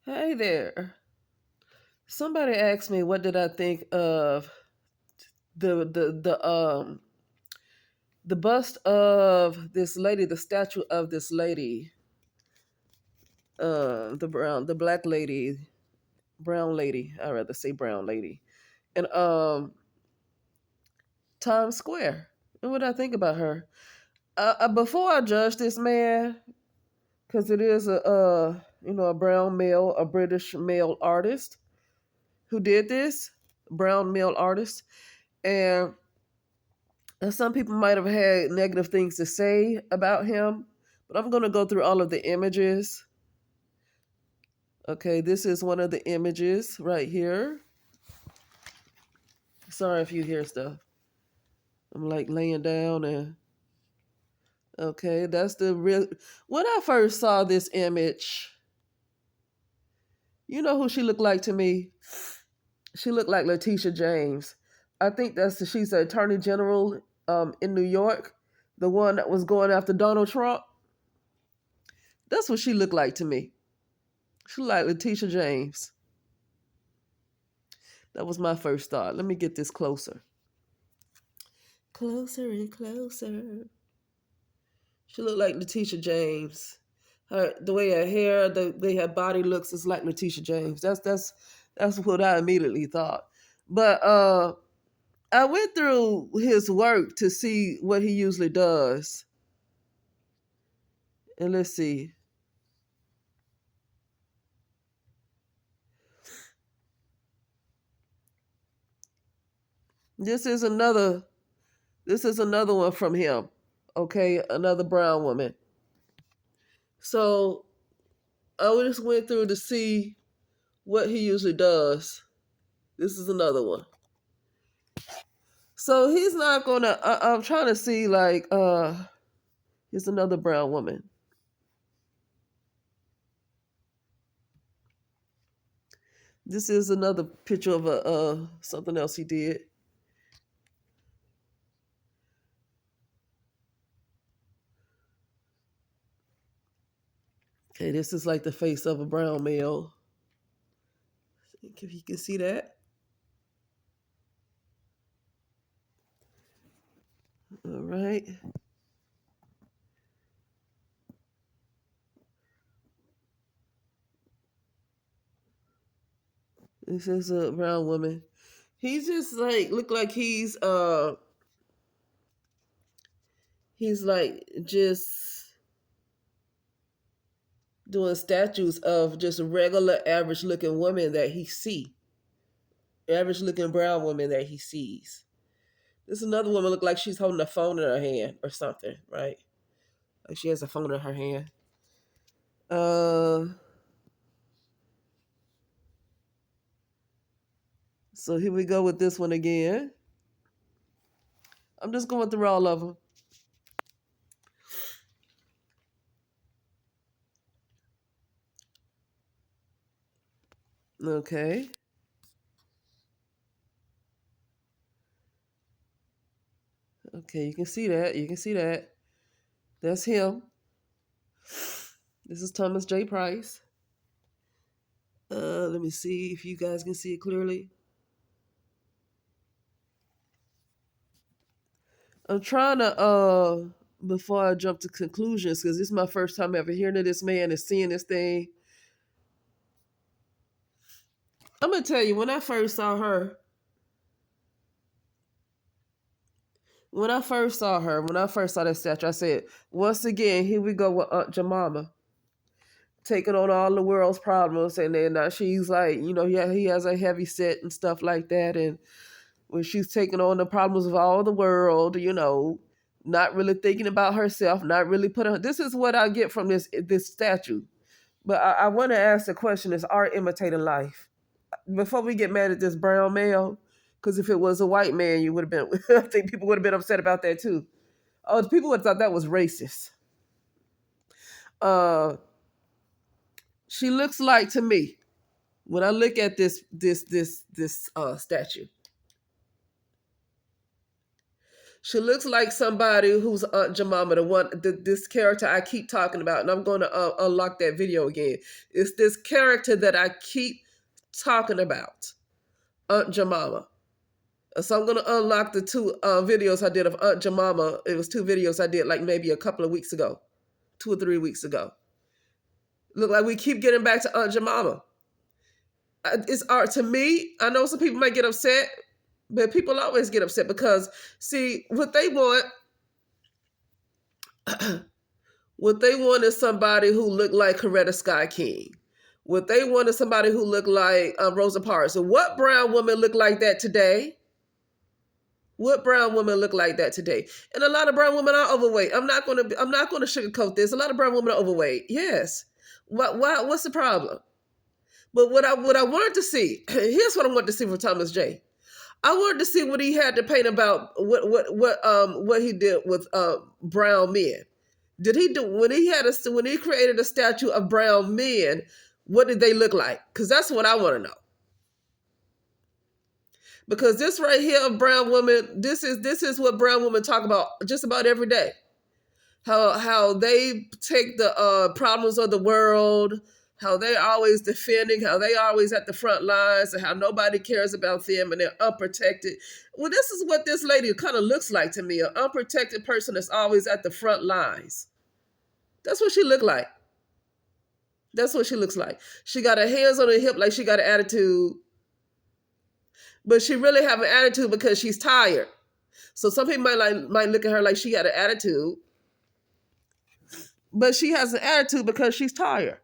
Hey there. Somebody asked me what did I think of the the bust of this lady, the statue of this lady, the black lady, brown lady. I'd rather say brown lady, in Times Square. And what did I think about her? Before I judge this man, because it is a brown male, a British male artist who did this, brown male artist, and some people might have had negative things to say about him, but I'm going to go through all of the images. Okay, this is one of the images right here. Sorry if you hear stuff. I'm like laying down and okay, that's the real. When I first saw this image, you know who she looked like to me? She looked like Letitia James. I think she's the Attorney General in New York, the one that was going after Donald Trump. That's what she looked like to me. She looked like Letitia James. That was my first thought. Let me get this closer. Closer and closer. She looked like Letitia James. The way her hair, the way her body looks is like Letitia James. That's what I immediately thought. But I went through his work to see what he usually does. And let's see. This is another one from him. Okay, another brown woman. So I just went through to see what he usually does. This is another one. So he's not gonna. I'm trying to see like. Here's another brown woman. This is another picture of a something else he did. Okay, this is like the face of a brown male. If you can see that. All right. This is a brown woman. He's just like look like he's like just doing statues of just regular average looking women that he see. Average looking brown women that he sees. This another woman look like she's holding a phone in her hand or something, right? Like she has a phone in her hand. Uh so here we go with this one again. I'm just going through all of them. Okay. Okay, you can see that. You can see that. That's him. This is Thomas J. Price. Let me see if you guys can see it clearly. I'm trying to before I jump to conclusions, because this is my first time ever hearing of this man and seeing this thing. I'm gonna tell you, when I first saw her, when I first saw her, when I first saw that statue, I said, once again, here we go with Aunt Jemima taking on all the world's problems, and then she's like, he has a heavy set and stuff like that, and when she's taking on the problems of all the world, not really thinking about herself, not really putting her. This is what I get from this statue. But I want to ask the question: is art imitating life? Before we get mad at this brown male, because if it was a white man, you would have been. I think people would have been upset about that too. Oh, people would have thought that was racist. Uh, she looks like to me when I look at this statue. She looks like somebody who's Aunt Jemima, this character I keep talking about, and I'm going to unlock that video again. It's this character that I keep talking about, Aunt Jemima. So I'm going to unlock the two videos I did of Aunt Jemima. It was two videos I did like maybe a couple of weeks ago, 2 or 3 weeks ago. Look like we keep getting back to Aunt Jemima. It's art to me. I know some people might get upset, but people always get upset because, see, what they want is somebody who looked like Coretta Scott King. What they want is somebody who looked like Rosa Parks. So what brown woman look like that today? What brown women look like that today? And a lot of brown women are overweight. I'm not going to sugarcoat this. A lot of brown women are overweight. Yes. What's the problem? But what I wanted to see, here's what I wanted to see from Thomas J. I wanted to see what he had to paint about what he did with brown men. Did he do when he created a statue of brown men? What did they look like? Because that's what I want to know. Because this right here of brown women, this is what brown women talk about just about every day. How they take the problems of the world, how they're always defending, how they always at the front lines, and how nobody cares about them and they're unprotected. Well, this is what this lady kind of looks like to me, an unprotected person that's always at the front lines. That's what she looked like. That's what she looks like. She got her hands on her hip like she got an attitude. But she really have an attitude because she's tired. So some people might look at her like she got an attitude. But she has an attitude because she's tired.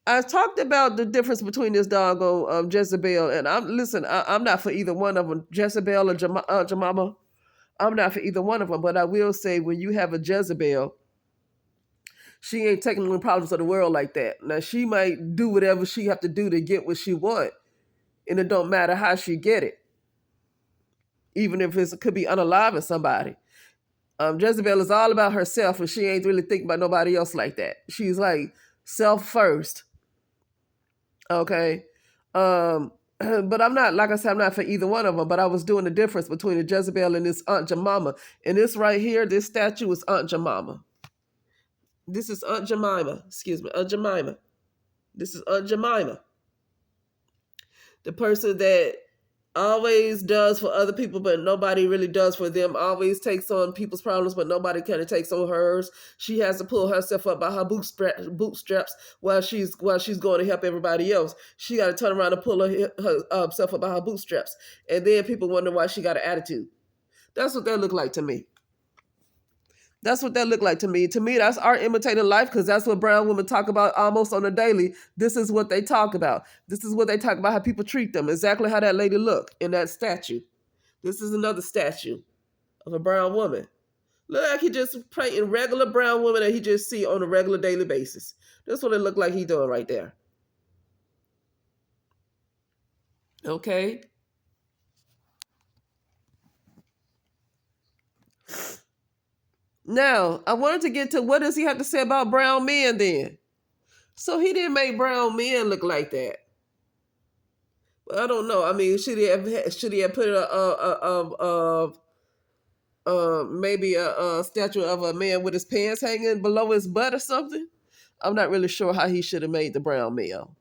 I talked about the difference between this doggone Jezebel, and I'm not for either one of them, Jezebel or Jemima. I'm not for either one of them, but I will say when you have a Jezebel, she ain't taking the problems of the world like that. Now, she might do whatever she have to do to get what she want, and it don't matter how she get it, even if it could be unaliving somebody. Jezebel is all about herself, and she ain't really thinking about nobody else like that. She's like self first. Okay. But I'm not, like I said, I'm not for either one of them, but I was doing the difference between the Jezebel and this Aunt Jemima. And this right here, this statue is Aunt Jemima. This is Aunt Jemima. Excuse me, Aunt Jemima. This is Aunt Jemima. The person that always does for other people, but nobody really does for them. Always takes on people's problems, but nobody kind of takes on hers. She has to pull herself up by her bootstraps while she's going to help everybody else. She got to turn around and pull herself up by her bootstraps, and then people wonder why she got an attitude. That's what that look like to me. That's what that look like to me. To me, that's art imitating life because that's what brown women talk about almost on a daily. This is what they talk about. This is what they talk about, how people treat them. Exactly how that lady look in that statue. This is another statue of a brown woman. Look like he just painting regular brown woman that he just see on a regular daily basis. That's what it look like he doing right there. Okay. Now, I wanted to get to what does he have to say about brown men then? So he didn't make brown men look like that. I don't know. I mean, should he have put maybe a statue of a man with his pants hanging below his butt or something? I'm not really sure how he should have made the brown male.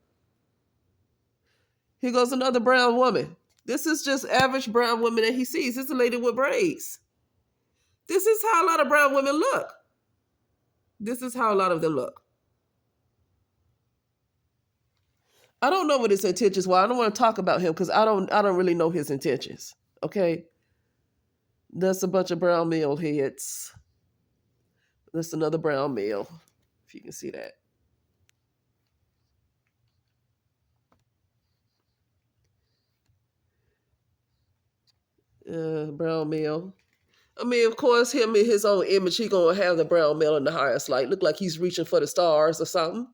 Here goes another brown woman. This is just average brown woman that he sees. This is a lady with braids. This is how a lot of brown women look. This is how a lot of them look. I don't know what his intentions were. I don't want to talk about him because I don't really know his intentions. Okay. That's a bunch of brown male heads. That's another brown male. If you can see that. Brown male. I mean, of course, him in his own image, he gonna have the brown male in the highest light. Look like he's reaching for the stars or something.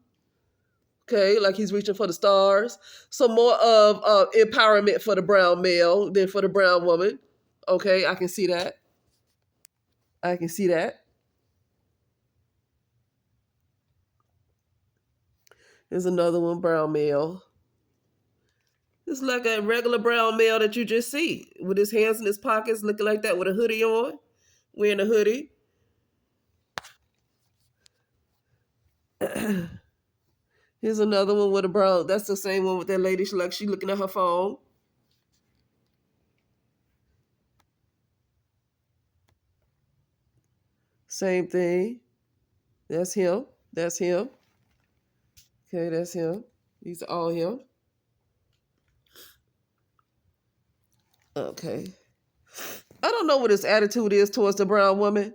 Okay, like he's reaching for the stars. So more of empowerment for the brown male than for the brown woman. Okay, I can see that. I can see that. There's another one, brown male. It's like a regular brown male that you just see with his hands in his pockets, looking like that with a hoodie on, wearing a hoodie. Here's another one with a brown. That's the same one with that lady. She looking at her phone. Same thing. That's him. That's him. Okay, that's him. These are all him. Okay. I don't know what his attitude is towards the brown woman.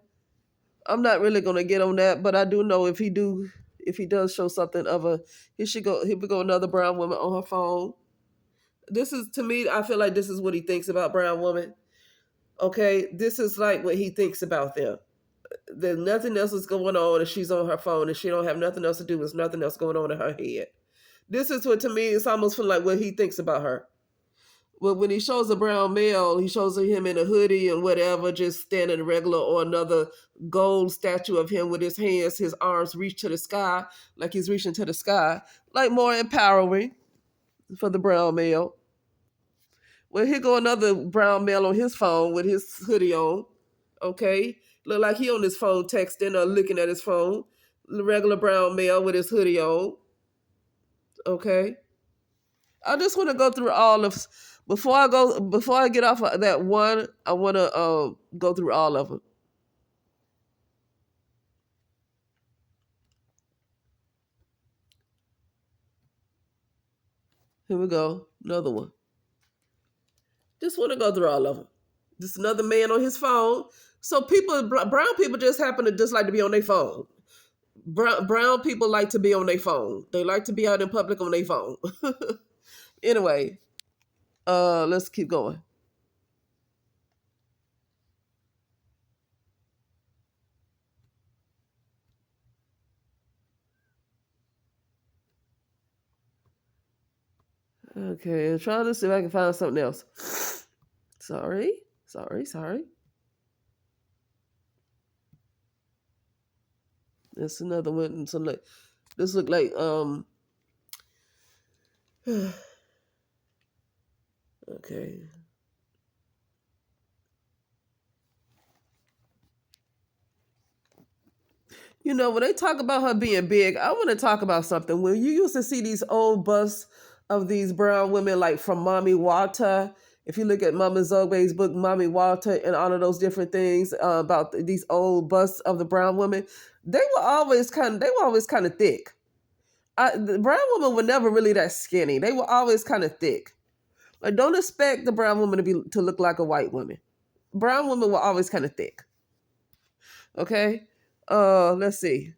I'm not really gonna get on that, but I do know if he does show something of a he would go another brown woman on her phone. This is to me, I feel like this is what he thinks about brown women. Okay, this is like what he thinks about them. There's nothing else is going on, and she's on her phone, and she don't have nothing else to do. There's nothing else going on in her head. This is what to me it's almost feel like what he thinks about her. But when he shows a brown male, he shows him in a hoodie and whatever, just standing regular, or another gold statue of him with his arms reach to the sky, like he's reaching to the sky, like more empowering for the brown male. Well, here go another brown male on his phone with his hoodie on. Okay, look like he on his phone texting or looking at his phone. The regular brown male with his hoodie on. Okay, I just want to go through all of before I get off of that one. I want to go through all of them. Here we go, another one. Just want to go through all of them. Just another man on his phone. So brown people just happen to just like to be on their phone. Brown people like to be on their phone. They like to be out in public on their phone. Anyway, let's keep going. Okay, I'm trying to see if I can find something else. Sorry. There's another one. Some like this look like okay. You know, when they talk about her being big, I want to talk about something. When you used to see these old busts of these brown women, like from Mommy Walter, if you look at Mama Zogbe's book, Mommy Walter, and all of those different things about these old busts of the brown women, they were always kind of thick. The brown woman were never really that skinny. They were always kind of thick. Like, don't expect the brown woman to look like a white woman. Brown women were always kind of thick. Okay, let's see.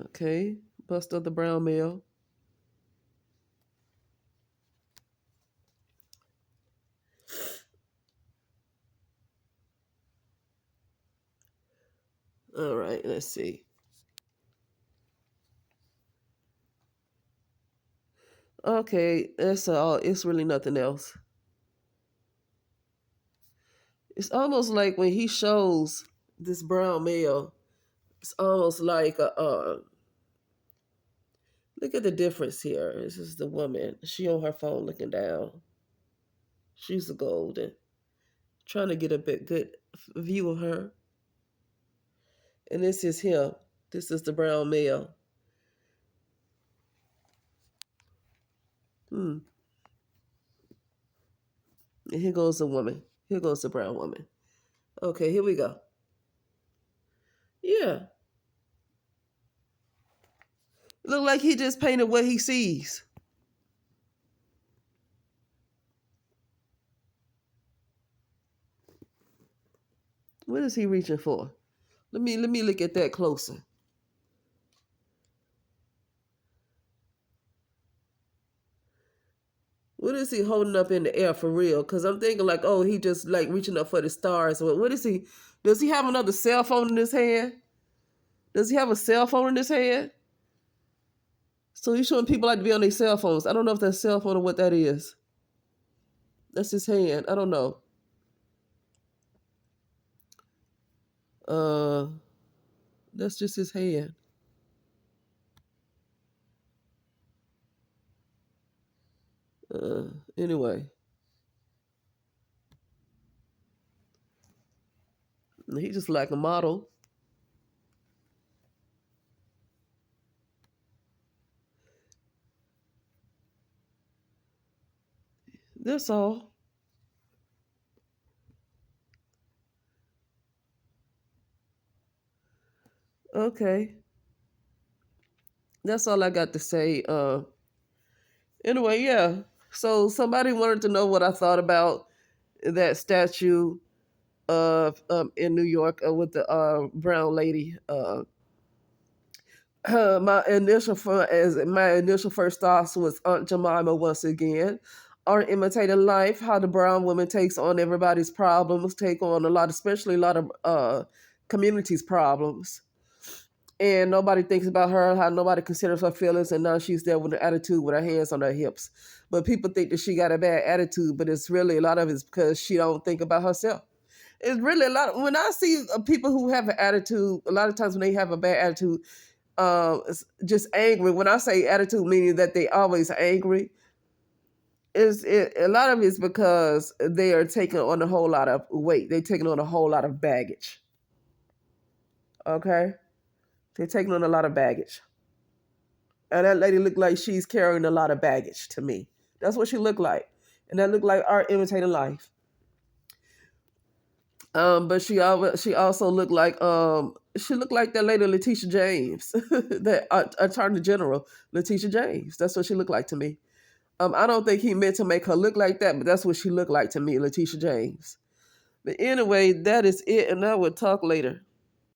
Okay, bust of the brown male. All right, let's see. Okay, that's all. It's really nothing else. It's almost like when he shows this brown male, it's almost like look at the difference here. This is the woman. She on her phone looking down. She's the golden. Trying to get a bit good view of her. And this is him. This is the brown male. And here goes the woman. Here goes the brown woman. Okay, here we go. Yeah. Look like he just painted what he sees. What is he reaching for? Let me look at that closer. What is he holding up in the air for real? Because I'm thinking like, oh, he just like reaching up for the stars. What is he? Does he have another cell phone in his hand? Does he have a cell phone in his hand? So he's showing people like to be on their cell phones. I don't know if that's cell phone or what that is. That's his hand. I don't know. That's just his hand. Anyway, he just like a model. That's all. Okay. That's all I got to say. Anyway, yeah. So somebody wanted to know what I thought about that statue of in New York with the brown lady. My initial first thoughts was Aunt Jemima once again. Art imitating life, how the brown woman takes on everybody's problems, take on a lot, especially a lot of communities' problems. And nobody thinks about her, how nobody considers her feelings, and now she's there with an attitude with her hands on her hips. But people think that she got a bad attitude, but it's really a lot of it's because she don't think about herself. It's really a lot. When I see people who have an attitude, a lot of times when they have a bad attitude, just angry. When I say attitude, meaning that they always angry, a lot of it's because they are taking on a whole lot of weight. They're taking on a whole lot of baggage. Okay, they're taking on a lot of baggage, and that lady looked like she's carrying a lot of baggage to me. That's what she looked like, and that looked like art imitating life. But she also looked like she looked like that lady Letitia James, that Attorney General Letitia James. That's what she looked like to me. I don't think he meant to make her look like that, but that's what she looked like to me, Letitia James. But anyway, that is it, and I will talk later.